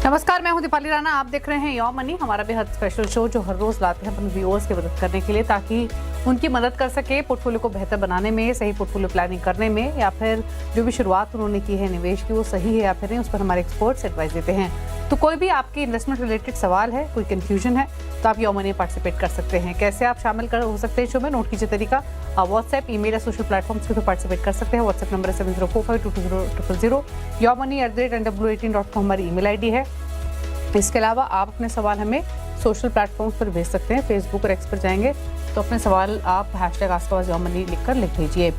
नमस्कार, मैं हूं दीपाली राणा। आप देख रहे हैं योर मनी, हमारा बेहद स्पेशल शो जो हर रोज लाते हैं अपने व्यूअर्स की मदद करने के लिए, ताकि उनकी मदद कर सके पोर्टफोलियो को बेहतर बनाने में, सही पोर्टफोलियो प्लानिंग करने में, या फिर जो भी शुरुआत उन्होंने की है निवेश की वो सही है या फिर नहीं, उस पर हमारे एक्सपर्ट्स एडवाइस देते हैं। तो कोई भी आपकी इन्वेस्टमेंट रिलेटेड सवाल है, कोई कंफ्यूजन है, तो आप योर मनी पार्टिसिपेट कर सकते हैं। कैसे आप शामिल हो सकते हैं शो में, नोट कीजिए तरीका। आप व्हाट्सएप, ईमेल या सोशल प्लेटफॉर्म्स के थ्रू पार्टिसिपेट कर सकते हैं। व्हाट्सएप नंबर है 7045220000। yourmoney@w18.com हमारी ईमेल आईडी है। इसके अलावा आप अपने सवाल हमें सोशल प्लेटफॉर्म्स पर भेज सकते हैं। फेसबुक और एक्स पर जाएंगे तो अपने सवाल आप #AskAwazYourMoney लिखकर लिख भेजिए।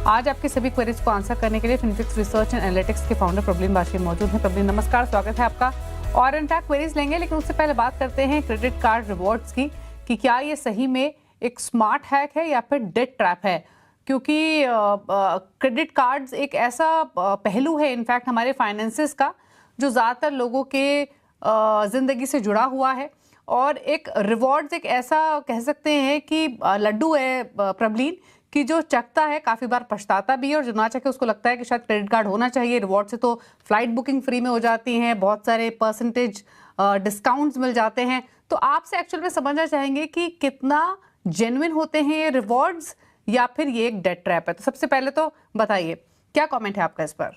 आज आपके सभी क्वेरीज को आंसर करने के लिए फिनिक्स रिसर्च एंड एनालिटिक्स के फाउंडर प्रबलीन बाशी मौजूद हैं। प्रबलीन, नमस्कार, स्वागत है आपका। और इनफैक्ट क्वेरीज लेंगे, लेकिन उससे पहले बात करते हैं क्रेडिट कार्ड रिवॉर्ड्स की, कि क्या ये सही में एक स्मार्ट हैक है या फिर डेट ट्रैप है। क्योंकि क्रेडिट कार्ड्स एक ऐसा पहलू है इनफैक्ट हमारे फाइनेंसेस का, जो ज़्यादातर लोगों के ज़िंदगी से जुड़ा हुआ है। और एक रिवॉर्ड्स एक ऐसा कह सकते हैं कि लड्डू है प्रबलीन, कि जो चखता है काफ़ी बार पछताता भी है, और जो ना चखे उसको लगता है कि शायद क्रेडिट कार्ड होना चाहिए। रिवॉर्ड से तो फ्लाइट बुकिंग फ्री में हो जाती हैं, बहुत सारे परसेंटेज डिस्काउंट्स मिल जाते हैं। तो आपसे एक्चुअल में समझना चाहेंगे कि कितना जेन्युइन होते हैं ये रिवॉर्ड्स, या फिर ये एक डेट ट्रैप है। तो सबसे पहले तो बताइए, क्या कमेंट है आपका इस पर?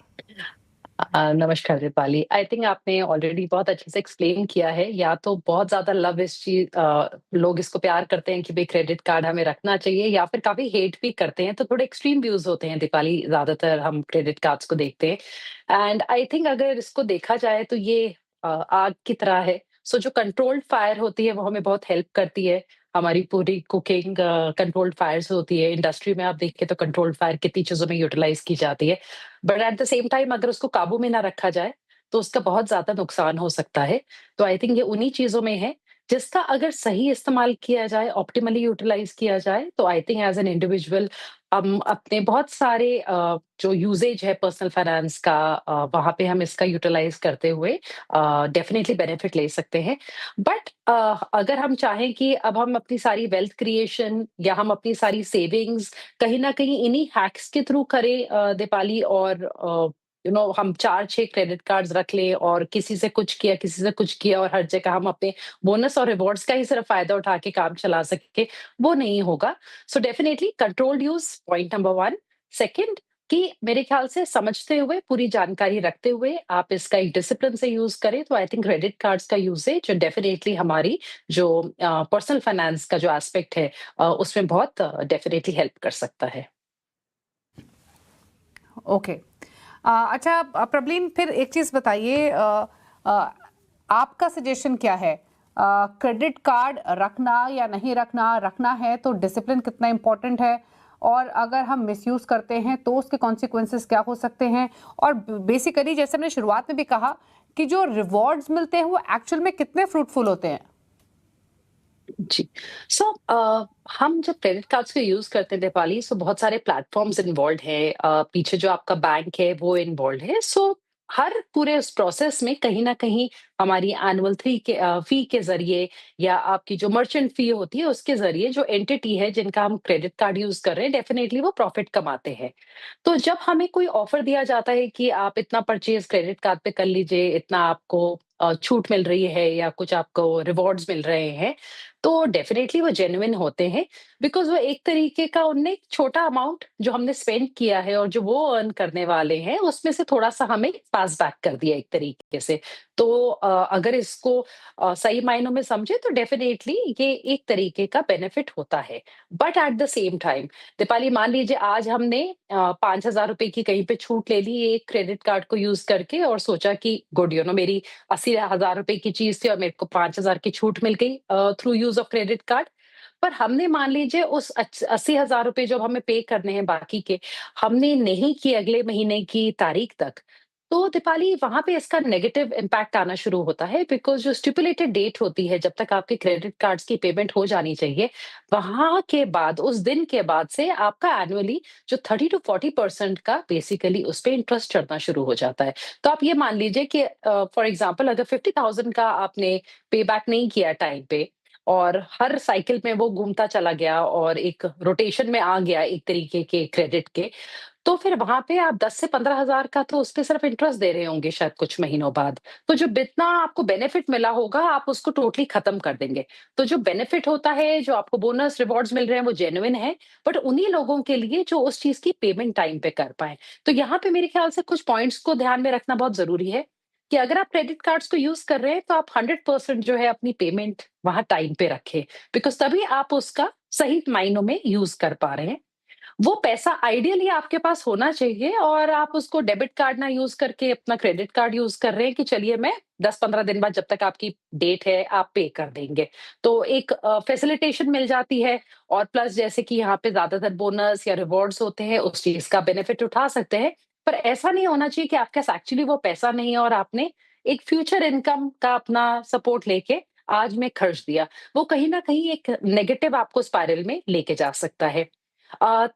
नमस्कार दीपाली। आई थिंक आपने ऑलरेडी बहुत अच्छे से एक्सप्लेन किया है। या तो बहुत ज़्यादा लव इस लोग इसको प्यार करते हैं कि भई क्रेडिट कार्ड हमें रखना चाहिए, या फिर काफ़ी हेट भी करते हैं। तो थोड़े एक्सट्रीम व्यूज़ होते हैं दीपाली, ज़्यादातर हम क्रेडिट कार्ड्स को देखते हैं। एंड आई थिंक अगर इसको देखा जाए तो ये आग की तरह है। सो जो कंट्रोल्ड फायर होती है वो हमें बहुत हेल्प करती है। हमारी पूरी कुकिंग कंट्रोल्ड फायर से होती है। इंडस्ट्री में आप देखिए तो कंट्रोल्ड फायर कितनी चीज़ों में यूटिलाइज़ की जाती है। But at the same time अगर उसको काबू में ना रखा जाए, तो उसका बहुत ज़्यादा नुकसान हो सकता है। तो आई थिंक ये उन्हीं चीज़ों में है, जिसका अगर सही इस्तेमाल किया जाए, ऑप्टिमली यूटिलाइज़ किया जाए, तो I think as an individual हम अपने बहुत सारे जो यूसेज है पर्सनल फाइनेंस का, वहाँ पे हम इसका यूटिलाइज़ करते हुए डेफिनिटली बेनिफिट ले सकते हैं। बट अगर हम चाहें कि अब हम अपनी सारी वेल्थ क्रिएशन या हम अपनी सारी सेविंग्स कहीं न कहीं इन्हीं हैक्स के थ्रू करें दीपाली, और हम 4-6 क्रेडिट कार्ड्स रख लें और किसी से कुछ किया, किसी से कुछ किया, और हर जगह हम अपने बोनस और रिवॉर्ड्स का ही सिर्फ फ़ायदा उठा के काम चला सकें, वो नहीं होगा। So definitely controlled use point number 1। Second, कि मेरे ख्याल से समझते हुए, पूरी जानकारी रखते हुए आप इसका एक डिसिप्लिन से यूज़ करें, तो आई थिंक क्रेडिट कार्ड्स का यूसेज डेफिनिटली हमारी जो पर्सनल फाइनेंस का जो एस्पेक्ट है उसमें बहुत डेफिनिटली हेल्प कर सकता है। ओके। अच्छा प्रबलीन, फिर एक चीज़ बताइए, आपका सजेशन क्या है? क्रेडिट कार्ड रखना या नहीं रखना? रखना है तो डिसिप्लिन कितना इम्पोर्टेंट है, और अगर हम मिसयूज़ करते हैं तो उसके कॉन्सिक्वेंसेस क्या हो सकते हैं? और बेसिकली जैसे हमने शुरुआत में भी कहा कि जो रिवॉर्ड्स मिलते हैं वो एक्चुअल में कितने फ्रूटफुल होते हैं? जी। सो हम जब क्रेडिट कार्ड्स को यूज़ करते हैं दीपाली, सो बहुत सारे प्लेटफ़ॉर्म्स इन्वॉल्व्ड हैं, पीछे जो आपका बैंक है वो इन्वॉल्व्ड है। सो हर पूरे उस प्रोसेस में कहीं न कहीं हमारी एनुअल फ़ी के ज़रिए, या आपकी जो मर्चेंट फ़ी होती है उसके ज़रिए, जो एंटिटी है जिनका हम क्रेडिट कार्ड यूज़ कर रहे हैं, डेफ़िनिटली वो प्रॉफ़िट कमाते हैं। तो जब हमें कोई ऑफ़र दिया जाता है कि आप इतना परचेज़ क्रेडिट कार्ड पे कर लीजिए, इतना आपको छूट मिल रही है या कुछ आपको रिवॉर्ड्स मिल रहे हैं, तो डेफ़िनेटली वो जेन्युइन होते हैं, बिकॉज़ वो एक तरीके का उनने एक छोटा अमाउंट जो हमने स्पेंड किया है और जो वो अर्न करने वाले हैं, उसमें से थोड़ा-सा हमें पास बैक कर दिया एक तरीके से। तो अगर इसको सही मायनों में समझे तो डेफ़िनेटली ये एक तरीके का बेनिफिट होता है। But at the same time Deepali, मान लीजिए आज हमने ₹5000 की कहीं पे छूट ले ली एक क्रेडिट कार्ड को यूज़ करके, और सोचा कि गुड, मेरी ₹80,000 की चीज़ थी और मेरे को 5000 की छूट मिल गई through use of credit card. पर हमने मान लीजिए उस ₹80,000 जो हमें पे करने हैं बाकी के, हमने नहीं किए अगले महीने की तारीख तक, तो दीपाली वहाँ पे इसका नेगेटिव इम्पैक्ट आना शुरू होता है, बिकॉज़ जो स्टिपुलेटेड डेट होती है जब तक आपके क्रेडिट कार्ड्स की पेमेंट हो जानी चाहिए, वहाँ के बाद उस दिन के बाद से आपका एनुअली जो 30 टू 40% का बेसिकली उस पे इंटरेस्ट चढ़ना शुरू हो जाता है। तो आप ये मान लीजिए कि फॉर एग्ज़ाम्पल अगर 50,000 का आपने पे बैक नहीं किया टाइम पे, और हर साइकिल में वो घूमता चला गया और एक रोटेशन में आ गया एक तरीके के क्रेडिट के, तो फिर वहाँ पे आप 10 से 15,000 का तो उसपे सिर्फ इंटरेस्ट दे रहे होंगे शायद कुछ महीनों बाद। तो जो जितना आपको बेनिफिट मिला होगा, आप उसको टोटली खत्म कर देंगे। तो जो बेनिफिट होता है, जो आपको बोनस, रिवॉर्ड्स मिल रहे हैं, वो जेन्युइन है, बट उन्हीं लोगों के लिए जो उस चीज़ की पेमेंट टाइम पे कर पाएँ। तो यहाँ पे मेरे ख्याल से कुछ पॉइंट्स को ध्यान में रखना बहुत ज़रूरी है, कि अगर आप क्रेडिट कार्ड्स को यूज़ कर रहे हैं, तो आप 100% जो है अपनी पेमेंट वहाँ टाइम पे रखें, बिकॉज़ तभी आप उसका सही मायनों में यूज़ कर पा रहे हैं। वो पैसा आइडियली आपके पास होना चाहिए, और आप उसको डेबिट कार्ड ना यूज़ करके अपना क्रेडिट कार्ड यूज़ कर रहे हैं कि चलिए मैं 10-15 दिन बाद जब तक आपकी डेट है, आप पे कर देंगे। तो एक फैसिलिटेशन मिल जाती है, और प्लस जैसे कि यहाँ पे ज़्यादातर बोनस या रिवॉर्ड्स होते हैं, उस चीज़ का बेनिफिट उठा सकते हैं। पर ऐसा नहीं होना चाहिए कि आपके पास एक्चुअली वो पैसा नहीं है और आपने एक फ्यूचर इनकम का अपना सपोर्ट लेके आज में खर्च दिया। वो कहीं न कहीं एक नेगेटिव आपको स्पाइरल में लेके जा सकता है।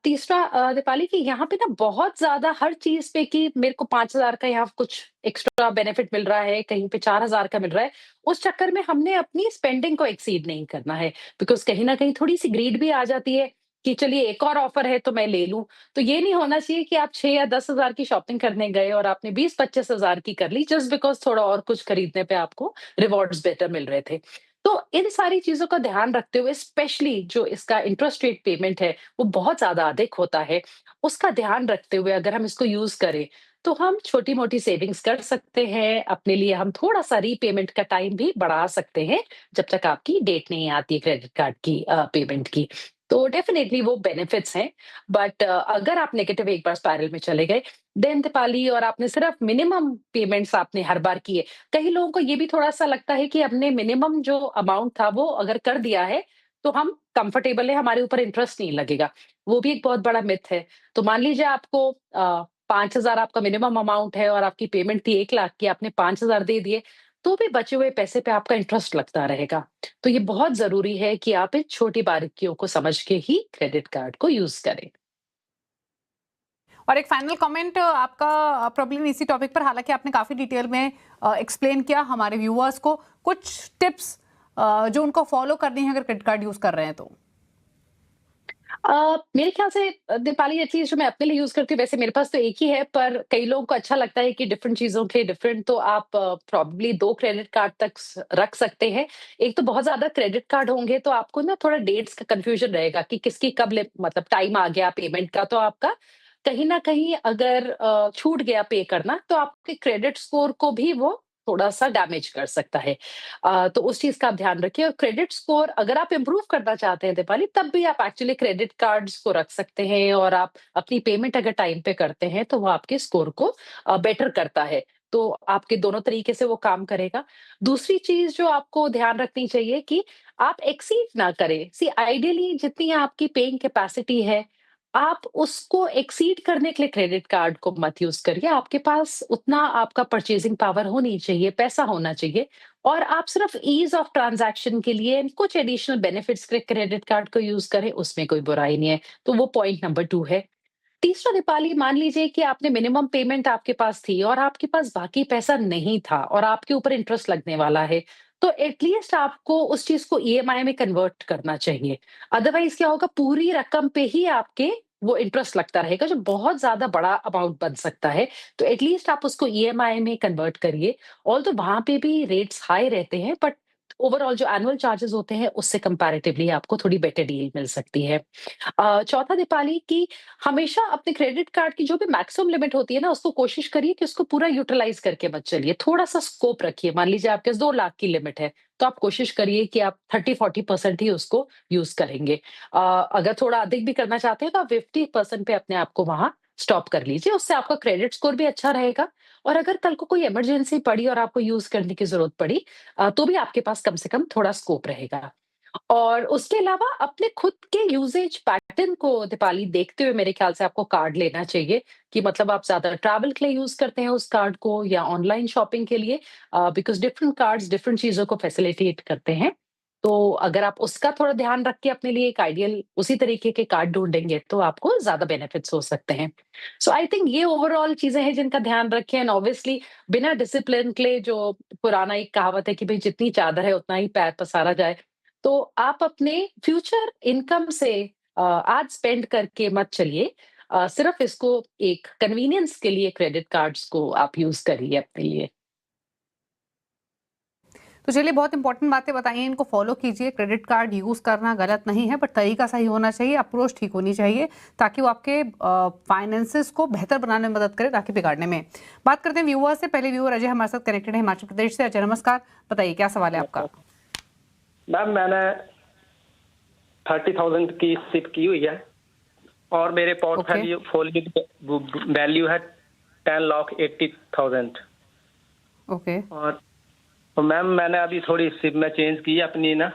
तीसरा दीपाली, कि यहाँ पे ना बहुत ज़्यादा हर चीज़ पे कि मेरे को 5,000 का यहाँ कुछ एक्स्ट्रा बेनिफिट मिल रहा है, कहीं पे 4,000 का मिल रहा है, उस चक्कर में हमने अपनी स्पेंडिंग को एक्सीड नहीं करना है। बिकॉज़ कहीं न कहीं थोड़ी-सी ग्रीड भी आ जाती है, कि चलिए एक और ऑफर है तो मैं ले लूँ। तो ये नहीं होना चाहिए कि आप 6 या 10,000 की शॉपिंग करने गए और आपने 20-25,000 की कर ली, जस्ट बिकॉज़ थोड़ा और कुछ खरीदने पे आपको रिवॉर्ड्स बेटर मिल रहे थे। तो इन सारी चीज़ों का ध्यान रखते हुए, स्पेशली जो इसका इंटरेस्ट रेट पेमेंट है, वो बहुत ज़्यादा अधिक होता है। उसका ध्यान रखते हुए अगर हम इसको यूज़ करें, तो हम छोटी-मोटी सेविंग्स कर सकते हैं। अपने लिए हम थोड़ा-सा रीपेमेंट का टाइम भी बढ़ा सकते हैं, जब तक आपकी डेट नहीं आती है क्रेडिट कार्ड की पेमेंट की। तो डेफिनिटली वो बेनिफिट्स हैं, बट अगर आप नेगेटिव एक बार स्पाइरल में चले गए, देन दीपाली, और आपने सिर्फ मिनिमम पेमेंट्स आपने हर बार किए। कई लोगों को ये भी थोड़ा-सा लगता है कि हमने मिनिमम जो अमाउंट था वो अगर कर दिया है, तो हम कंफर्टेबल है, हमारे ऊपर इंटरेस्ट नहीं लगेगा। वो भी एक बहुत बड़ा मिथ है। तो मान लीजिए आपको 5,000 आपका मिनिमम अमाउंट है और आपकी पेमेंट थी 1,00,000 की, आपने 5,000 दे दिए, तो भी बचे हुए पैसे पे आपका इंटरेस्ट लगता रहेगा। तो ये बहुत ज़रूरी है कि आप इन छोटी बारीकियों को समझ के ही क्रेडिट कार्ड को यूज़ करें। और एक फाइनल कमेंट आपका प्रॉब्लम इसी टॉपिक पर, हालांकि आपने काफ़ी डिटेल में एक्सप्लेन किया हमारे व्यूअर्स को, कुछ टिप्स जो उनको फॉलो करनी है अगर क्रेडिट कार्ड यूज़ कर रहे हैं तो? मेरे ख़्याल से दीपाली, एटलीस्ट जो मैं अपने लिए यूज़ करती हूँ, वैसे मेरे पास तो एक ही है, पर कई लोगों को अच्छा लगता है कि डिफरेंट चीज़ों के डिफरेंट, तो आप प्रोबेबली 2 क्रेडिट कार्ड तक रख सकते हैं। एक तो बहुत ज़्यादा क्रेडिट कार्ड होंगे तो आपको ना थोड़ा डेट्स का कन्फ्यूजन रहेगा कि किसकी कब मतलब टाइम आ गया पेमेंट का, तो आपका कहीं न कहीं अगर छूट गया पे करना, तो आपके क्रेडिट स्कोर को भी वो थोड़ा-सा डैमेज कर सकता है। तो उस चीज़ का आप ध्यान रखिए, और क्रेडिट स्कोर अगर आप इम्प्रूव करना चाहते हैं दीपाली, तब भी आप एक्चुअली क्रेडिट कार्ड्स को रख सकते हैं, और आप अपनी पेमेंट अगर टाइम पे करते हैं, तो वो आपके स्कोर को बेटर करता है। तो आपके दोनों तरीके से वो काम करेगा। दूसरी चीज़ जो आपको ध्यान रखनी चाहिए, कि आप एक्सीड ना करें। सी आइडियली जितनी आपकी पेइंग कैपेसिटी है, आप उसको एक्सीड करने के लिए क्रेडिट कार्ड को मत यूज़ करिए। आपके पास उतना आपका परचेज़िंग पावर होनी चाहिए, पैसा होना चाहिए, और आप सिर्फ़ ईज़ ऑफ ट्रांज़ैक्शन के लिए कुछ एडिशनल बेनिफिट्स के क्रेडिट कार्ड को यूज़ करें, उसमें कोई बुराई नहीं है। तो वो पॉइंट नंबर 2 है। तीसरा दीपाली, मान लीजिए कि आपने मिनिमम पेमेंट आपके पास थी और आपके पास बाकी पैसा नहीं था और आपके ऊपर इंटरेस्ट लगने वाला है, तो एटलीस्ट आपको उस चीज़ को ईएमआई में कन्वर्ट करना चाहिए। अदरवाइज़ क्या होगा, पूरी रकम पे ही आपके वो इंटरेस्ट लगता रहेगा, जो बहुत ज़्यादा बड़ा अमाउंट बन सकता है। तो एटलीस्ट आप उसको ईएमआई में कन्वर्ट करिए। ऑल्दो वहाँ पे भी रेट्स हाई रहते हैं, बट ओवरऑल जो एनुअल चार्जेज़ होते हैं, उससे कंपैरेटिवली आपको थोड़ी बेटर डील मिल सकती है। चौथा दीपाली, कि हमेशा अपने क्रेडिट कार्ड की जो भी मैक्सिमम लिमिट होती है ना, उसको कोशिश करिए कि उसको पूरा यूटिलाइज़ करके मत चलिए। थोड़ा-सा स्कोप रखिए। मान लीजिए आपके पास 2 लाख की लिमिट है, तो आप कोशिश करिए कि आप 30-40% ही उसको यूज़ करेंगे। अगर थोड़ा अधिक भी करना चाहते हैं, तो आप 50% पे अपने आप को वहाँ स्टॉप कर लीजिए। उससे आपका क्रेडिट स्कोर भी अच्छा रहेगा, और अगर कल को कोई इमरजेंसी पड़ी और आपको यूज़ करने की ज़रूरत पड़ी, तो भी आपके पास कम से कम थोड़ा स्कोप रहेगा। और उसके अलावा अपने खुद के यूसेज पैटर्न को दीपाली देखते हुए मेरे ख्याल से आपको कार्ड लेना चाहिए, कि मतलब आप ज़्यादा ट्रैवल के लिए यूज़ करते हैं उस कार्ड को, या ऑनलाइन शॉपिंग के लिए, बिकॉज़ डिफरेंट कार्ड्स डिफरेंट चीज़ों को फैसिलिटेट करते हैं। तो अगर आप उसका थोड़ा ध्यान रख के अपने लिए एक आइडियल उसी तरीके के कार्ड ढूँढेंगे, तो आपको ज़्यादा बेनिफिट्स हो सकते हैं। सो आई थिंक ये ओवरऑल चीज़ें हैं जिनका ध्यान रखें, एंड ऑब्वियसली बिना डिसिप्लिन के, जो पुराना एक कहावत है कि भई जितनी चादर है उतना ही पैर पसारा जाए। तो आप अपने फ्यूचर इनकम से आज स्पेंड करके मत चलिए। सिर्फ इसको एक कन्वीनियंस के लिए क्रेडिट कार्ड्स को आप यूज करिए अपने लिए। तो चलिए, बहुत इंपॉर्टेंट बातें बताइए, इनको फॉलो कीजिए। क्रेडिट कार्ड यूज करना गलत नहीं है, बट तरीका सही होना चाहिए, अप्रोच ठीक होनी चाहिए, ताकि वो आपके फाइनेंसेस को बेहतर बनाने में मदद करे, ताकि बिगाड़ने में। बात करते हैं व्यूअर से। पहले व्यूअर अजय हमारे साथ कनेक्टेड है हिमाचल प्रदेश से। अजय नमस्कार, बताइए क्या सवाल है आपका। मैम मैंने 30,000 की सिप की हुई है और मेरे पोर्टफोलियो वैल्यू है 10,80,000। ओके। और मैम मैंने अभी थोड़ी सिप में चेंज की है अपनी ना,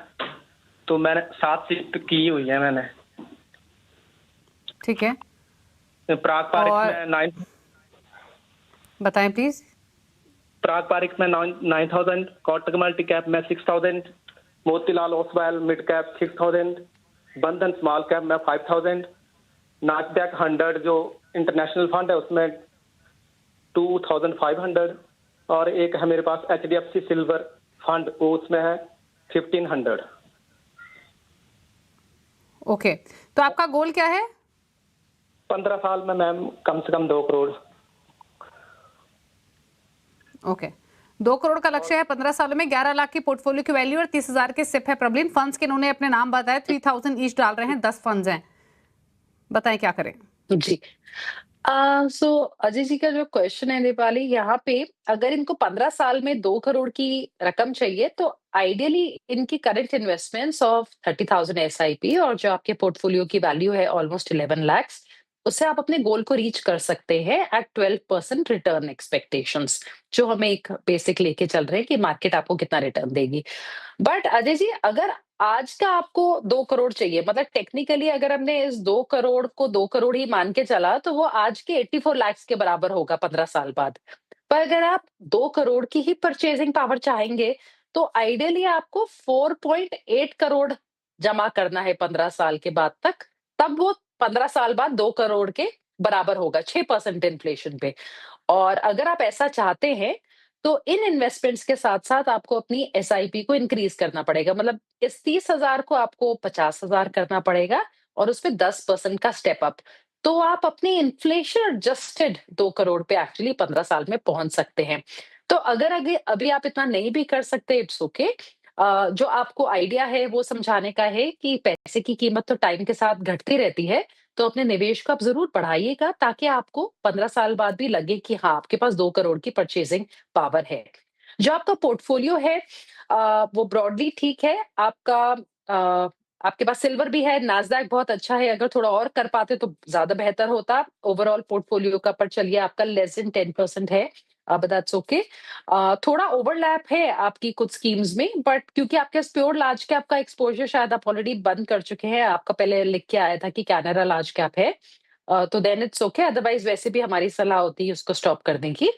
तो मैंने 7 सिप की हुई है मैंने। ठीक है, प्राग पारिक में 9, बताएं प्लीज। प्राग पारिक में 9,000, कोटक मल्टी कैप में 6,000, मोतीलाल ओसवाल मिड कैप 6,000, बंधन स्मॉल कैप में 5,000, नास्डैक 100 जो इंटरनेशनल फंड है उसमें 2,500, और एक है मेरे पास HDFC सिल्वर फंड, वो उसमें है 1,500। ओके, तो आपका गोल क्या है? 15 साल में मैम कम से कम 2 करोड़। ओके, 2 करोड़ का लक्ष्य है 15 सालों में। 11 लाख की पोर्टफोलियो की वैल्यू और 30,000 के सिप है। प्रबलिन फंड्स के इन्होंने अपने नाम बताए, 3,000 ईच डाल रहे हैं, 10 फंड्स हैं, बताएं क्या करें। जी, सो अजय जी का जो क्वेश्चन है दीपाली, यहाँ पे अगर इनको 15 साल में 2 करोड़ की रकम चाहिए, तो आइडियली इनकी करंट इन्वेस्टमेंट्स ऑफ 30,000 SIP और जो आपके पोर्टफोलियो की वैल्यू है ऑलमोस्ट 11 lakhs, उससे आप अपने गोल को रीच कर सकते हैं एट 12% रिटर्न एक्सपेक्टेशंस, जो हमें एक बेसिक लेके चल रहे हैं कि मार्केट आपको कितना रिटर्न देगी। बट अजय जी, अगर आज का आपको 2 करोड़ चाहिए, मतलब टेक्निकली अगर हमने इस 2 करोड़ को 2 करोड़ ही मान के चला, तो वो आज के 84 lakhs के बराबर होगा 15 साल बाद। पर अगर आप 2 करोड़ की ही परचेजिंग पावर चाहेंगे, तो आइडियली आपको 4.8 करोड़ जमा करना है 15 साल के बाद तक, तब वो 15 साल बाद 2 करोड़ के बराबर होगा 6% इन्फ्लेशन पे। और अगर आप ऐसा चाहते हैं, तो इन इन्वेस्टमेंट्स के साथ-साथ आपको अपनी SIP को इंक्रीज़ करना पड़ेगा। मतलब इस 30,000 को आपको 50,000 करना पड़ेगा और उसपे 10% का स्टेप अप। तो आप अपनी इन्फ्लेशन एडजस्टेड 2 करोड़ पे एक्चुअली 15 साल में पहुँच सकते हैं। तो अगर अभी आप इतना नहीं भी कर सकते, इट्स ओके। जो आपको आइडिया है वो समझाने का है कि पैसे की कीमत तो टाइम के साथ घटती रहती है, तो अपने निवेश को आप ज़रूर बढ़ाइएगा, ताकि आपको 15 साल बाद भी लगे कि हाँ, आपके पास 2 करोड़ की परचेजिंग पावर है। जो आपका पोर्टफोलियो है वो ब्रॉडली ठीक है। आपके पास सिल्वर भी है, नाज़डैक बहुत अच्छा है, अगर थोड़ा और कर पाते तो ज़्यादा बेहतर होता। ओवरऑल पोर्टफोलियो का पर चलिए आपका लेस देन 10% है, बट दैट्स ओके। थोड़ा ओवरलैप है आपकी कुछ स्कीम्स में, बट क्योंकि आपके पास प्योर लार्ज कैप का एक्सपोज़र शायद आप ऑलरेडी बंद कर चुके हैं। आपका पहले लिख के आया था कि कैनरा लार्ज कैप है, तो देन इट्स ओके, अदरवाइज़ वैसे भी हमारी सलाह होती है उसको स्टॉप करने की।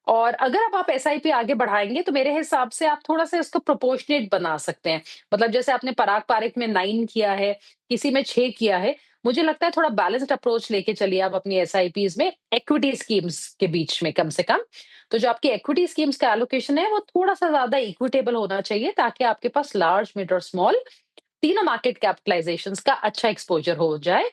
और अगर अब आप SIP आगे बढ़ाएँगे, तो मेरे हिसाब से आप थोड़ा-सा इसको प्रोपोर्शनेट बना सकते हैं। मतलब जैसे आपने पराग पारिक में 9 किया है, किसी में 6 किया है, मुझे लगता है थोड़ा बैलेंस्ड अप्रोच लेके चलिए आप अपनी SIPs में, इक्विटी स्कीम्स के बीच में कम से कम। तो जो आपकी इक्विटी स्कीम्स का एलोकेशन है, वो थोड़ा-सा ज़्यादा इक्विटेबल होना चाहिए, ताकि आपके पास लार्ज, मिड और स्मॉल तीनों मार्केट कैपिटलाइजेशंस का अच्छा एक्सपोज़र हो जाए।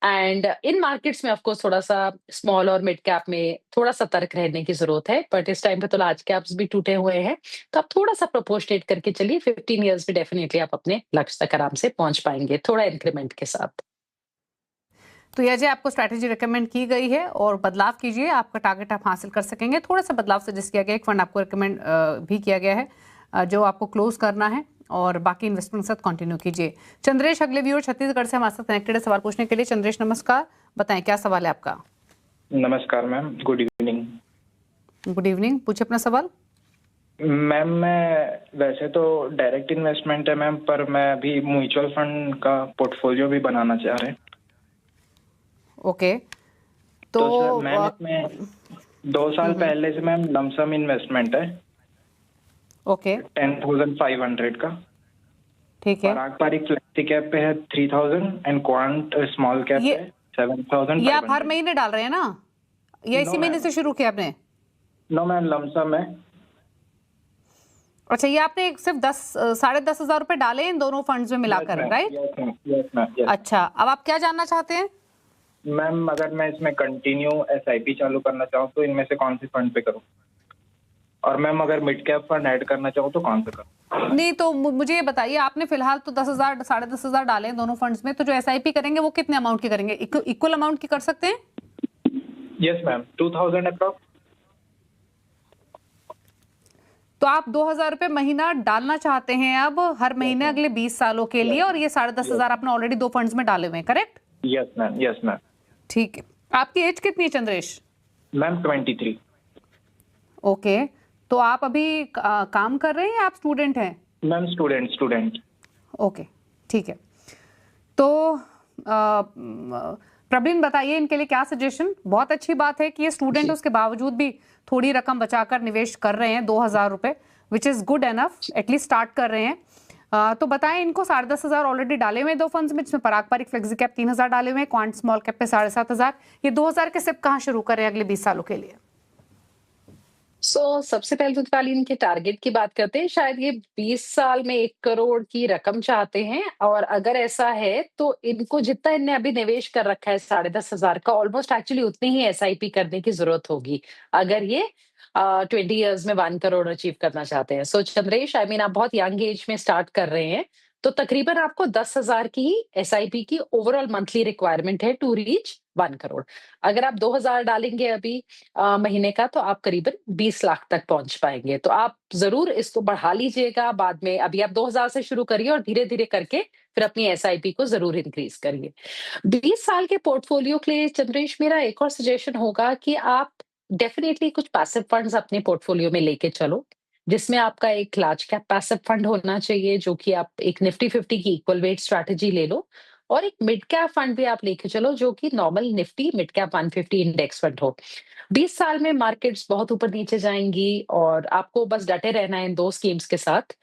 एंड इन मार्केट्स में ऑफ कोर्स थोड़ा-सा स्मॉल और मिड कैप में थोड़ा सतर्क रहने की ज़रूरत है, बट इस टाइम पे तो लार्ज कैप्स भी टूटे हुए हैं, तो आप थोड़ा-सा प्रोपोर्शनेट करके चलिए। 15 इयर्स में डेफिनिटली आप अपने लक्ष्य तक आराम से पहुँच पाएँगे, थोड़ा इंक्रीमेंट के साथ। तो ये अजय, आपको स्ट्रैटेजी रिकमेंड की गई है और बदलाव कीजिए, आपका टारगेट आप हासिल कर सकेंगे। थोड़ा-सा बदलाव सजेस्ट किया गया है, एक फंड आपको रिकमेंड भी किया गया है, जो आपको क्लोज़ करना है, और बाकी इन्वेस्टमेंट के साथ कंटिन्यू कीजिए। चंद्रेश अगले व्यूअर छत्तीसगढ़ से हमारे साथ कनेक्टेड है सवाल पूछने के लिए। चंद्रेश नमस्कार, बताएं क्या सवाल है आपका। नमस्कार ma'am, good evening. Good evening, पूछिए अपना सवाल। मैम मैं वैसे तो डायरेक्ट इन्वेस्टमेंट है मैम, पर मैं अभी म्यूचुअल फंड का पोर्टफोलियो भी बनाना चाह रहे हैं। ओके, तो सर मैम इसमें 2 साल पहले से मैम लमसम इन्वेस्टमेंट है। ओके, 10,500 का। ठीक है। पराग पारिक फ्लेक्सी कैप पे है 3,000 एंड क्वांट स्मॉल कैप ये- पे 7,500। ये आप हर महीने डाल रहे हैं ना, या इसी No, महीने ma'am. से शुरू किया आपने? नो मैम, लमसम है। अच्छा, ये आपने सिर्फ 10,500 रुपए डाले इन दोनों फंड्स में मिलाकर, right? Yes ma'am, yes ma'am. अच्छा, अब आप क्या जानना चाहते हैं? मैम अगर मैं इसमें कंटिन्यू एसआईपी चालू करना चाहूँ तो इनमें से कौन सी फंड पे करूँ? और मैम अगर मिड कैप फंड ऐड करना चाहूँ तो कौन सा करूँ? नहीं तो मुझे ये बताइए, आपने फिलहाल तो 10,000 10,500 डाले हैं दोनों फंड्स में, तो जो एसआईपी करेंगे वो कितने अमाउंट की करेंगे? इक्वल अमाउंट की कर सकते हैं? Yes ma'am, 2000 approx. तो आप 2,000 रुपए महीना डालना चाहते हैं अब हर महीने अगले 20 सालों के लिए, और ये 10,500 आपने ऑलरेडी दो फंड्स में डाले हुए हैं, correct? Yes ma'am, yes ma'am. ठीक है। आपकी एज कितनी है चंद्रेश? मैम 23। ओके, तो आप अभी काम कर रहे हैं या आप स्टूडेंट हैं? Ma'am student. ओके, ठीक है। तो प्रवीण बताइए इनके लिए क्या सजेशन? बहुत अच्छी बात है कि ये स्टूडेंट उसके बावजूद भी थोड़ी रकम बचाकर निवेश कर रहे हैं, 2,000 रुपए, which is good enough, at least start कर रहे हैं। तो बताएं इनको 10,500 ऑलरेडी डाले हुए हैं दो फंड्स में, जिसमें पराग पारिक फ्लेक्सी कैप 3,000 डाले हुए हैं, क्वांट स्मॉल कैप पे 7,500। ये 2,000 के सिप कहाँ शुरू करें अगले 20 सालों के लिए? सबसे पहले तो दीपाली इनके टारगेट की बात करते हैं। शायद ये 20 साल में 1 करोड़ की रकम चाहते हैं, और अगर ऐसा है तो इनको जितना इनने अभी निवेश कर रखा है 10,500 का, ऑलमोस्ट एक्चुअली उतनी ही एसआईपी करने की जरूरत होगी अगर ये 20 इयर्स में 1 करोड़ अचीव करना चाहते हैं। सो चंद्रेश, आई मीन आप बहुत यंग एज में स्टार्ट कर रहे हैं, तो तकरीबन आपको 10,000 की ही एसआईपी की ओवरऑल मंथली रिक्वायरमेंट है टू रीच 1 करोड़। अगर आप 2,000 डालेंगे अभी महीने का, तो आप करीबन 20 लाख तक पहुंच पाएंगे। तो आप जरूर इसको बढ़ा लीजिएगा बाद में। अभी आप 2,000 से शुरू करिए और धीरे धीरे करके फिर अपनी एसआईपी को जरूर इंक्रीज करिए। 20 साल के पोर्टफोलियो के लिए चंद्रेश, मेरा एक और सजेशन होगा कि आप डेफिनेटली कुछ पैसिव फंड्स अपने पोर्टफोलियो में लेके चलो, जिसमें आपका एक लार्ज कैप पैसिव फंड होना चाहिए, जो कि आप एक निफ्टी 50 की इक्वल वेट स्ट्रैटेजी ले लो, और एक मिड कैप फंड भी आप लेके चलो, जो कि normal Nifty mid cap 150 index fund हो। 20 साल में मार्केट्स बहुत ऊपर नीचे जाएंगी, और आपको बस डटे रहना है इन दो स्कीम्स के साथ।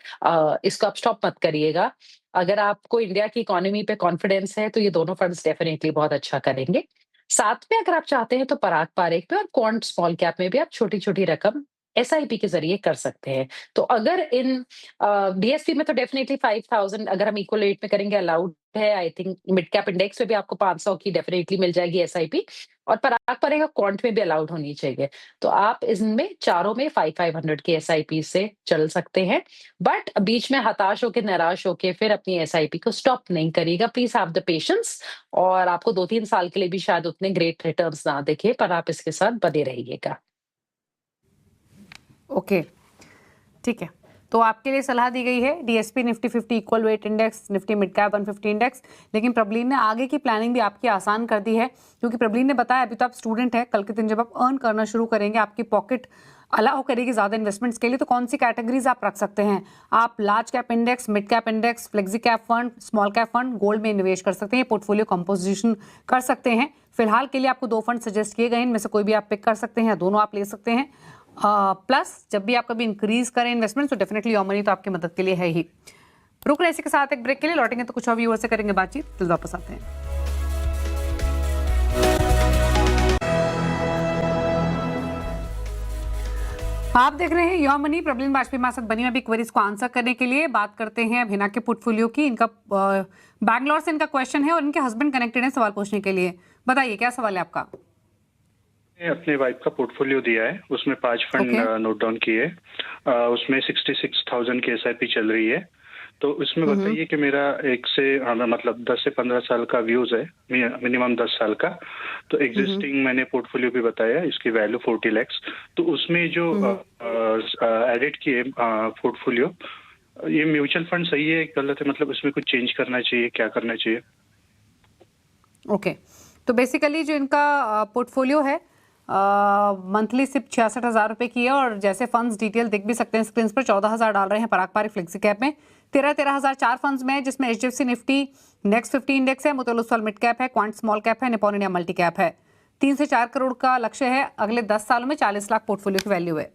इसको आप स्टॉप मत करिएगा। अगर आपको इंडिया की इकोनॉमी पे कॉन्फिडेंस है, तो ये दोनों फंड्स डेफिनेटली बहुत अच्छा करेंगे। साथ में अगर आप चाहते हैं तो पराग पारेख पे और क्वांट स्मॉल कैप में भी आप छोटी छोटी रकम एसआईपी के जरिए कर सकते हैं। तो अगर इन डीएसपी में तो डेफिनेटली 5,000 अगर हम इक्वल रेट में करेंगे अलाउड है। I think mid cap index में भी आपको 500 की डेफिनेटली मिल जाएगी एसआईपी, और पराग पारेख क्वांट में भी अलाउड होनी चाहिए। तो आप इनमें चारों में 500 की एसआईपी से चल सकते हैं, बट बीच में हताश होकर निराश होकर फिर अपनी एसआईपी को स्टॉप नहीं करिएगा। प्लीज हैव द पेशेंस, और आपको 2-3 साल के लिए भी शायद उतने ग्रेट रिटर्न्स ना दिखे, पर आप इसके साथ बने रहिएगा। ओके, ठीक है। तो आपके लिए सलाह दी गई है DSP Nifty 50 equal weight index, Nifty mid cap 150 index. लेकिन प्रबलीन ने आगे की प्लानिंग भी आपकी आसान कर दी है, क्योंकि प्रबलीन ने बताया अभी तो आप स्टूडेंट हैं, कल के दिन जब आप अर्न करना शुरू करेंगे आपकी पॉकेट अलाउ करेगी ज्यादा इन्वेस्टमेंट्स के लिए, तो कौन सी कैटेगरीज आप रख सकते हैं? आप large cap index, mid cap index, flexi cap fund, small cap fund, gold में निवेश कर सकते हैं, पोर्टफोलियो कंपोजिशन कर सकते हैं। फिलहाल के लिए आपको दो फंड सजेस्ट किए गए हैं, इनमें से कोई भी आप पिक कर सकते हैं, दोनों आप ले सकते हैं। प्लस जब भी आप कभी इंक्रीज करें इन्वेस्टमेंट, तो डेफिनेटली योर मनी तो आपकी मदद के लिए है ही। रुक रहे इसी के साथ एक ब्रेक के लिए, लौटेंगे तो कुछ और व्यूअर से करेंगे बातचीत, फिर वापस आते हैं। आप देख रहे हैं योर मनी। प्रबलीन वाजपेयी हमारे साथ बनी अभी क्वेरीज को आंसर करने के लिए। बात करते हैं अब हिना के पोर्टफोलियो की। इनका बैंगलोर से इनका क्वेश्चन है और इनके हस्बैंड कनेक्टेड है सवाल पूछने के लिए। बताइए क्या सवाल है आपका? अपने वाइफ का पोर्टफोलियो दिया है, उसमें 5 फंड नोट डाउन किए। उसमें 66,000 की एसआईपी चल रही है। तो उसमें बताइए कि मेरा एक से मतलब 10 से 15 साल का व्यूज है, मिनिमम 10 साल का। तो एग्जिस्टिंग मैंने पोर्टफोलियो भी बताया, इसकी वैल्यू 40 लाख। तो उसमें जो एडिट किए पोर्टफोलियो, ये म्यूचुअल फंड सही है गलत है? मतलब उसमें कुछ चेंज करना चाहिए, क्या करना चाहिए? ओके, तो बेसिकली जो इनका पोर्टफोलियो है मंथली सिर्फ 66,000 रुपए की है, और जैसे फंड्स डिटेल देख भी सकते हैं स्क्रीन पर, 14,000 डाल रहे हैं पराग पारिक फ्लेक्सी कैप में, 13,000 4 फंड्स में, जिसमें एचडीएफसी निफ्टी नेक्स्ट 50 इंडेक्स है, मोतीलाल ओसवाल मिड कैप है, क्वांट स्मॉल कैप है, निपॉन इंडिया मल्टी कैप है। 3 से 4 करोड़ का लक्ष्य है, अगले 10 सालों में 40 लाख पोर्टफोलियो की वैल्यू है।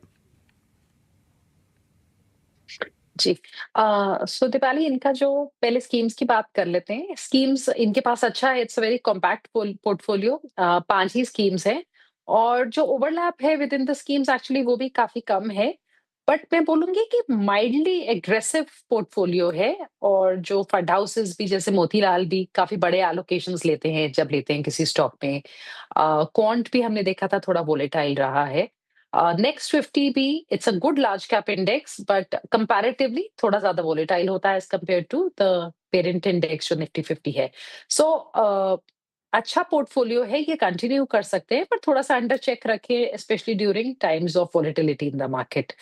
जी, सो दीपाली, इनका जो पहले स्कीम्स की बात कर लेते हैं। स्कीम्स इनके पास अच्छा है, it's a very compact portfolio. 5 he schemes हैं, और जो ओवरलैप है with in the schemes actually वो भी काफी कम है। बट मैं बोलूँगी कि माइल्डली एग्रेसिव पोर्टफोलियो है और जो फंड हाउसेस भी जैसे मोतीलाल भी काफ़ी बड़े एलोकेशंस लेते हैं जब लेते हैं किसी स्टॉक में। क्वांट भी हमने देखा था थोड़ा वोलेटाइल रहा है। नेक्स्ट 50 भी it's a good large cap index but comparatively थोड़ा ज़्यादा वोलेटाइल होता है as compared to the parent index जो निफ्टी 50 है। सो अच्छा पोर्टफोलियो है, ये कंटिन्यू कर सकते हैं पर थोड़ा-सा अंडर चेक रखें specially during times of volatility in the market.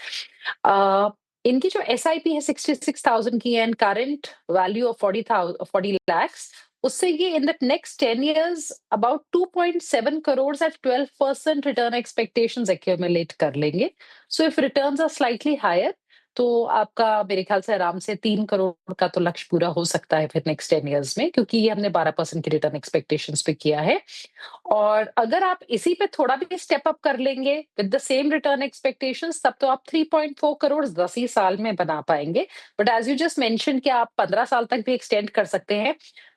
अ, इनकी जो एसआईपी है 66,000 की and current value of 40 lakhs उससे ये in the next 10 years about 2.7 crores at 12% return expectations accumulate कर लेंगे। So if returns are slightly higher तो आपका मेरे ख्याल से आराम से 3 करोड़ का तो लक्ष्य पूरा हो सकता है फिर नेक्स्ट 10 years में क्योंकि ये हमने 12% की रिटर्न एक्सपेक्टेशंस पे किया है। और अगर आप इसी पे थोड़ा भी स्टेप अप कर लेंगे with the same return expectations तब तो आप 3.4 करोड़ 10 ही साल में बना पाएंगे। But as you just mention कि आप 15 साल तक भी एक्सटेंड कर सकते हैं,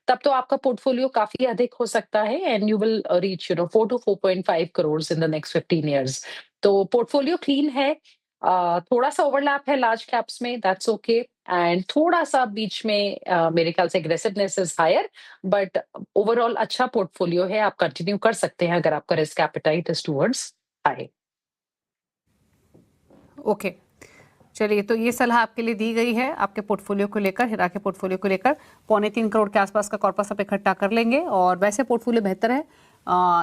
तब तो आपका पोर्टफोलियो काफी अधिक हो सकता है and you will reach 4 to 4.5 crore in the next 15 years। तो पोर्टफोलियो क्लीन है। थोड़ा सा ओवरलैप है लार्ज कैप्स में, दैट्स ओके एंड थोड़ा सा बीच में मेरे ख्याल से aggressiveness is higher but overall अच्छा पोर्टफोलियो है, आप कंटिन्यू कर सकते हैं अगर आपका risk appetite is towards high. Okay, चलिए, तो ये सलाह आपके लिए दी गई है आपके पोर्टफोलियो को लेकर, हीरा के पोर्टफोलियो को लेकर। 2.25 करोड़ के आसपास का कॉर्पस आप इकट्ठा कर लेंगे और वैसे पोर्टफोलियो बेहतर है,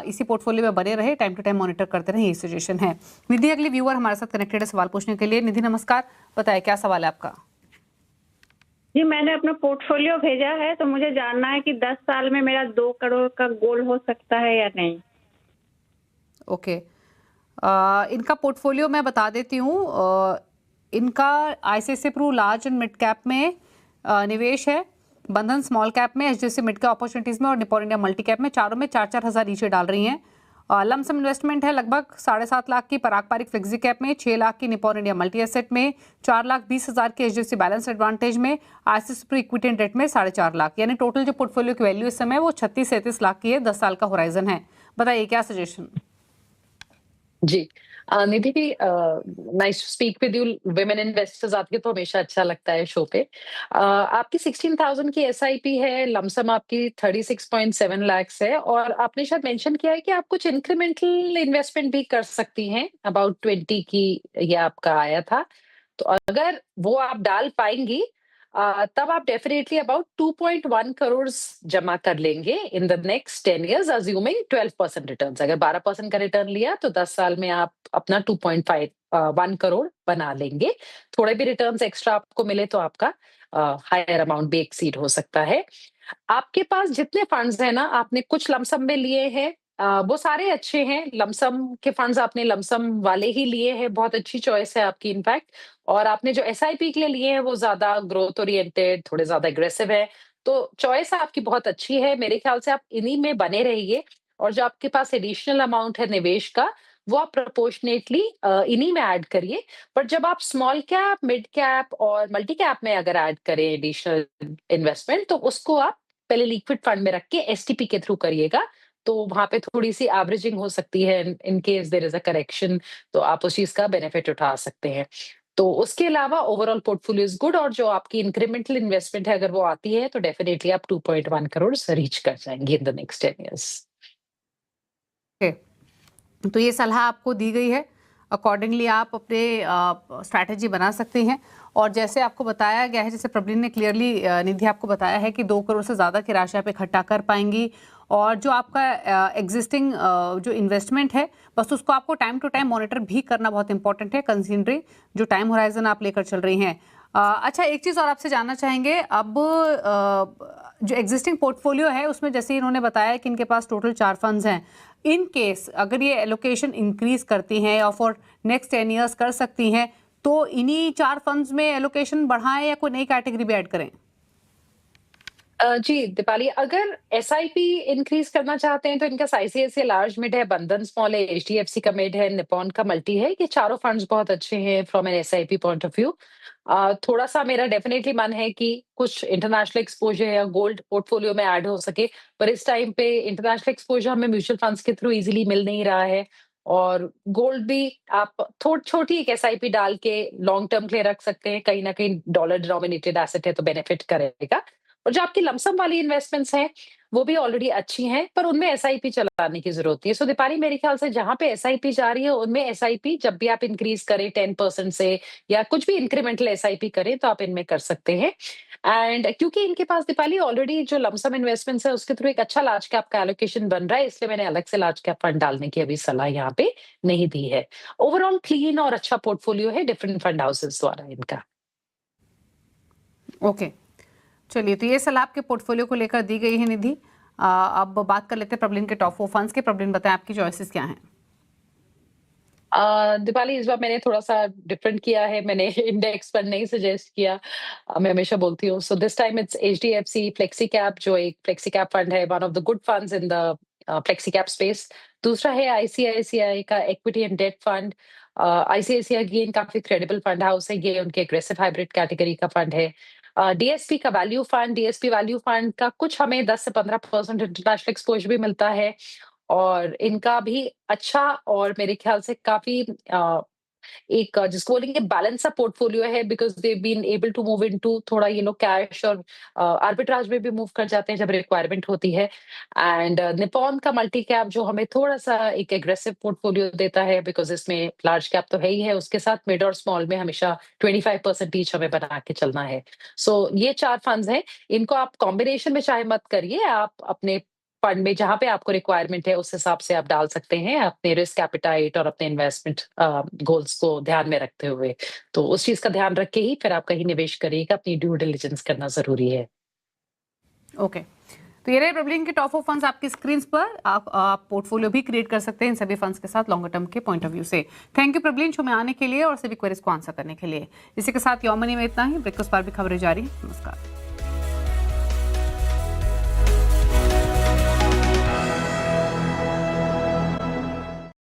इसी पोर्टफोलियो में बने रहे, टाइम टू टाइम मॉनिटर करते रहे, ये सजेशन है। निधि अगली व्यूअर हमारे साथ कनेक्टेड है सवाल पूछने के लिए। निधि नमस्कार, बताएं क्या सवाल है आपका। जी, मैंने अपना पोर्टफोलियो भेजा है तो मुझे जानना है कि 10 साल में मेरा 2 करोड़ का गोल हो सकता है या नहीं। ओके, इनका पोर्टफोलियो मैं बता देती हूँ। इनका ICICI Pru large and mid cap में निवेश है, बंधन स्मॉल कैप में, एचडीएफसी मिड कैप अपॉर्चुनिटीज में और निपॉन इंडिया मल्टी कैप में। चारों में 4-4 हज़ार नीचे डाल रही हैं। लमसम इन्वेस्टमेंट है लगभग 7.5 लाख की पारंपरिक फ्लेक्सी कैप में, 6 लाख की निपॉन इंडिया मल्टी एसेट में, 4,20,000 की एचडीएफसी बैलेंस एडवांटेज में, ICICI Pru equity and debt में 4.5 लाख। यानी टोटल जो पोर्टफोलियो की वैल्यू इस समय वो 36-37 लाख की है। 10 साल का होराइजन है। बताइए क्या सजेशन। जी, निधि भी nice to speak with you. Women investors आपके तो हमेशा अच्छा लगता है शो पे। आपकी 16,000 की एसआईपी है, लमसम आपकी 36.7 lakhs है और आपने शायद मेंशन किया है कि आप कुछ इंक्रीमेंटल इन्वेस्टमेंट भी कर सकती हैं, अबाउट 20 की ये आपका आया था। तो अगर वो आप डाल पाएंगी तब आप डेफिनेटली अबाउट 2.1 करोड़ जमा कर लेंगे इन the next 10 years assuming 12% returns. अगर 12% का रिटर्न लिया तो 10 साल में आप अपना 2.1 करोड़ बना लेंगे। थोड़े भी रिटर्न्स एक्स्ट्रा आपको मिले तो आपका हायर अमाउंट भी एक्सीड हो सकता है। आपके पास जितने फंड्स हैं ना, आपने कुछ लमसम में लिए हैं, वो सारे अच्छे हैं। लमसम के फंड्स आपने लमसम वाले ही लिए हैं, बहुत अच्छी चॉइस है आपकी इनफैक्ट। और आपने जो एसआईपी के लिए लिए हैं वो ज्यादा ग्रोथ ओरिएंटेड, थोड़े ज्यादा एग्रेसिव है। तो चॉइस आपकी बहुत अच्छी है, मेरे ख्याल से आप इन्हीं में बने रहिए। और जो आपके पास एडिशनल अमाउंट है निवेश का वो आप प्रोपोर्शनेटली इन्हीं में ऐड करिए। पर जब आप स्मॉल कैप, मिड कैप और मल्टी कैप में अगर ऐड करें एडिशनल इन्वेस्टमेंट तो उसको आप पहले लिक्विड फंड में रख के एसटीपी के थ्रू करिएगा। तो वहां पे थोड़ी सी एवरेजिंग हो सकती है in case there is a correction, तो आप उस चीज का बेनिफिट उठा सकते हैं। तो उसके अलावा ओवरऑल पोर्टफोलियो इज गुड और जो आपकी इंक्रीमेंटल इन्वेस्टमेंट है अगर वो आती है तो डेफिनेटली आप 2.1 करोड़ रीच कर जाएंगे इन द नेक्स्ट 10 years। तो ये सलाह आपको दी गई है, अकॉर्डिंगली आप अपने स्ट्रैटेजी बना सकते हैं। और जैसे आपको बताया गया है, जैसे प्रबलीन ने क्लियरली निधि आपको बताया है कि 2 करोड़ से ज़्यादा की राशि आप इकट्ठा कर पाएंगी। और जो आपका एग्जिस्टिंग जो इन्वेस्टमेंट है बस उसको आपको टाइम टू टाइम मॉनिटर भी करना बहुत इंपॉर्टेंट है, कंसिडरिंग जो टाइम होराइजन आप लेकर चल रही हैं। अच्छा, एक चीज़ और आपसे जानना चाहेंगे, अब जो एग्जिस्टिंग पोर्टफोलियो है उसमें जैसे इन्होंने बताया कि इनके पास टोटल 4 फंड्स हैं। इन केस अगर ये एलोकेशन इंक्रीज करती हैं या फॉर नेक्स्ट 10 years कर सकती हैं तो इन्हीं 4 फंड्स में एलोकेशन बढ़ाएं या कोई नई कैटेगरी भी ऐड करें। जी दीपाली, अगर एसआईपी इंक्रीज करना चाहते हैं तो इनका आईसीआईसीआई लार्ज मिड है, बंधन स्मॉल है, एचडीएफसी का मिड है, निपॉन का मल्टी है। ये चारों फंड्स बहुत अच्छे हैं from an SIP point of view. थोड़ा सा मेरा डेफिनेटली मन है कि कुछ इंटरनेशनल एक्सपोजर या गोल्ड पोर्टफोलियो में ऐड हो सके, पर इस टाइम पे इंटरनेशनल एक्सपोजर हमें म्यूचुअल फंड्स के थ्रू इजीली मिल नहीं रहा है और गोल्ड भी आप छोटी एक एसआईपी डाल के लॉन्ग टर्म के लिए रख सकते हैं, कहीं ना कहीं डॉलर डिनोमिनेटेड एसेट है तो बेनिफिट करेगा। और जो आपकी लमसम वाली इन्वेस्टमेंट्स हैं वो भी ऑलरेडी अच्छी हैं, पर उनमें एसआईपी चलाने की जरूरत है। सो दीपाली, मेरे ख्याल से जहां पे एसआईपी जा रही है उनमें एसआईपी जब भी आप इंक्रीज करें 10% से या कुछ भी इंक्रीमेंटल एसआईपी करें तो आप इनमें कर सकते हैं। एंड क्योंकि इनके पास दीपाली ऑलरेडी जो लमसम इन्वेस्टमेंट्स है उसके थ्रू एक अच्छा लार्ज कैप का एलोकेशन बन रहा है, इसलिए मैंने अलग से लार्ज कैप फंड डालने की अभी सलाह यहाँ पे नहीं दी है। ओवरऑल क्लीन और अच्छा पोर्टफोलियो है डिफरेंट फंड हाउसेस द्वारा इनका। ओके, चलिए, तो ये सलाह आपके पोर्टफोलियो को लेकर दी गई है निधि। अब बात कर लेते हैं प्रबलिन के टॉप 4 फंड्स के। प्रबलिन, बताएं आपकी चॉइसेस क्या हैं? दीपाली, इस बार मैंने थोड़ा सा डिफरेंट किया है, मैंने इंडेक्स फंड नहीं सजेस्ट किया। मैं हमेशा बोलती हूँ, so this time it's HDFC flexi cap, जो एक फ्लेक्सी कैप फंड है, one of the good funds in the flexi cap space. दूसरा है आईसीआईसीआई का equity and debt fund. ICICI again काफी क्रेडिबल फंड हाउस है, ये उनके एग्रेसिव हाइब्रिड कैटेगरी का फंड है। डीएसपी का value fund, DSP value fund का कुछ हमें 10 से 15% इंटरनेशनल एक्सपोजर भी मिलता है, और इनका भी अच्छा और मेरे ख्याल से काफी एक जिसको बोलेंगे बैलेंस सा पोर्टफोलियो है, because they been able to move into थोड़ा कैश और आर्बिट्राज में भी मूव कर जाते हैं जब रिक्वायरमेंट होती है। एंड निपॉन का मल्टी कैप जो हमें थोड़ा सा एक एग्रेसिव पोर्टफोलियो देता है, बिकॉज इसमें लार्ज कैप तो है ही है, उसके साथ मिड और स्मॉल में हमेशा 25% ईच हमें बना के चलना है। सो ये 4 फंड्स हैं, इनको आप कॉम्बिनेशन में चाहे मत करिए, आप अपने फंड में जहां पे आपको रिक्वायरमेंट है उस हिसाब से आप डाल सकते हैं, अपने रिस्क एपिटाइट और अपने इन्वेस्टमेंट गोल्स को ध्यान में रखते हुए। तो उस चीज का ध्यान रख के ही फिर आप कहीं निवेश करिएगा, अपनी ड्यू डिलिजेंस करना जरूरी है। ओके, तो ये रहे प्रबलिन के टॉप 4 फंड्स आपकी स्क्रीन पर। आप पोर्टफोलियो भी क्रिएट कर सकते हैं इन सभी फंड्स के साथ लॉन्गर टर्म के पॉइंट ऑफ व्यू से। थैंक यू प्रबलिन, शो में आने के लिए और सभी क्वेरीज को आंसर करने के लिए। इसी के साथ योर मनी में इतना ही। ब्रेकफास्ट पर भी खबरें जारी। नमस्कार।